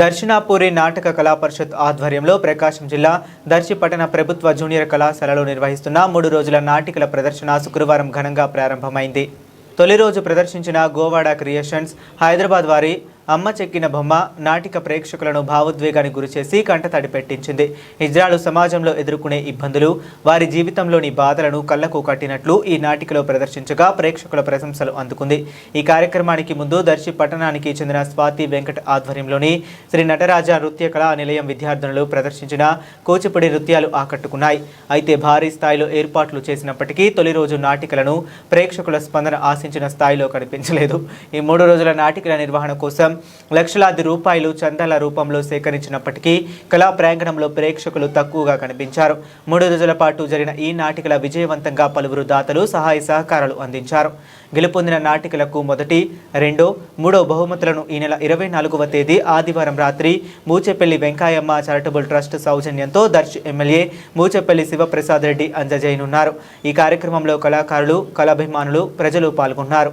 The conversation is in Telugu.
దర్శనాపూరి నాటక కళా పరిషత్ ఆధ్వర్యంలో ప్రకాశం జిల్లా దర్శి పట్టణ ప్రభుత్వ జూనియర్ కళాశాలలో నిర్వహిస్తున్న 3 రోజుల నాటికల ప్రదర్శన శుక్రవారం ఘనంగా ప్రారంభమైంది. తొలి రోజు ప్రదర్శించిన గోవాడ క్రియేషన్స్ హైదరాబాద్ వారి అమ్మ చెక్కిన బొమ్మ నాటిక ప్రేక్షకులను భావోద్వేగానికి గురిచేసి కంటతడి పెట్టించింది. హిజ్రాలు సమాజంలో ఎదుర్కొనే ఇబ్బందులు, వారి జీవితంలోని బాధలను కళ్లకు కట్టినట్లు ఈ నాటికలో ప్రదర్శించగా ప్రేక్షకుల ప్రశంసలు అందుకుంది. ఈ కార్యక్రమానికి ముందు దర్శి పట్టణానికి చెందిన స్వాతి వెంకట్ ఆధ్వర్యంలోని శ్రీ నటరాజ నృత్య కళా నిలయం విద్యార్థులు ప్రదర్శించిన కూచిపూడి నృత్యాలు ఆకట్టుకున్నాయి. అయితే భారీ స్థాయిలో ఏర్పాట్లు చేసినప్పటికీ తొలి రోజు నాటికలను ప్రేక్షకుల స్పందన ఆశించిన స్థాయిలో కనిపించలేదు. ఈ 3 రోజుల నాటికల నిర్వహణ కోసం లక్షలాది రూపాయలు చందాల రూపంలో సేకరించినప్పటికీ కళా ప్రాంగణంలో ప్రేక్షకులు తక్కువగా కనిపించారు. 3 రోజుల పాటు జరిగిన ఈ నాటికల విజయవంతంగా పలువురు దాతలు సహాయ సహకారాలు అందించారు. గెలుపొందిన నాటికలకు మొదటి, రెండో, మూడో బహుమతులను ఈ నెల 24వ తేదీ ఆదివారం రాత్రి మూచెపల్లి వెంకాయమ్మ చారిటబుల్ ట్రస్ట్ సౌజన్యంతో దర్శి ఎమ్మెల్యే మూచెపల్లి శివప్రసాద్ రెడ్డి అందజేయనున్నారు. ఈ కార్యక్రమంలో కళాకారులు, కళాభిమానులు, ప్రజలు పాల్గొన్నారు.